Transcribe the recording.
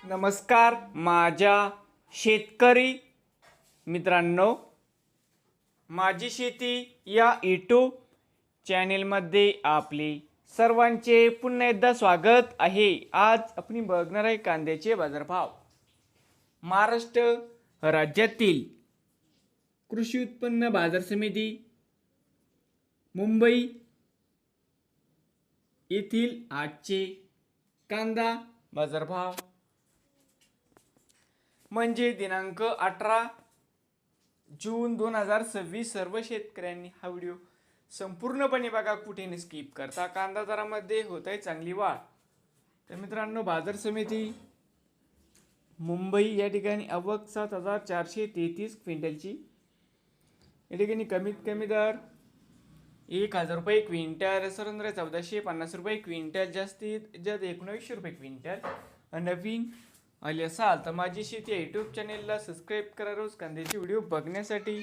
नमस्कार माझ्या शेतकरी मित्रांनो, माझी शेती या यूट्यूब चॅनेलमध्ये आपले सर्वांचे पुन्हा एकदा स्वागत आहे। आज आपण बघणार आहे कांद्याचे बाजारभाव। महाराष्ट्र राज्यातील कृषी उत्पन्न बाजार समिती मुंबई येथील आजचे कांदा बाजारभाव म्हणजे दिनांक 18 जून 2026। सर्व शेतकऱ्यांनी हा व्हिडिओ संपूर्णपणे बघा, कुठे स्किप करता। कांदा दरामध्ये होत आहे चांगली वाढ। तर मित्रांनो, बाजार समिती मुंबई या ठिकाणी आवक 7433 क्विंटलची। या ठिकाणी कमीत कमी दर 1000 रुपये क्विंटल, सरासरी 1450 रुपये क्विंटल, जास्तीत जास्त 1900 रुपये क्विंटल। नवीन आले असाल तर माझी शेती यूट्यूब चॅनेलला सबस्क्राईब करा रोज कांद्याचे व्हिडिओ बघण्यासाठी।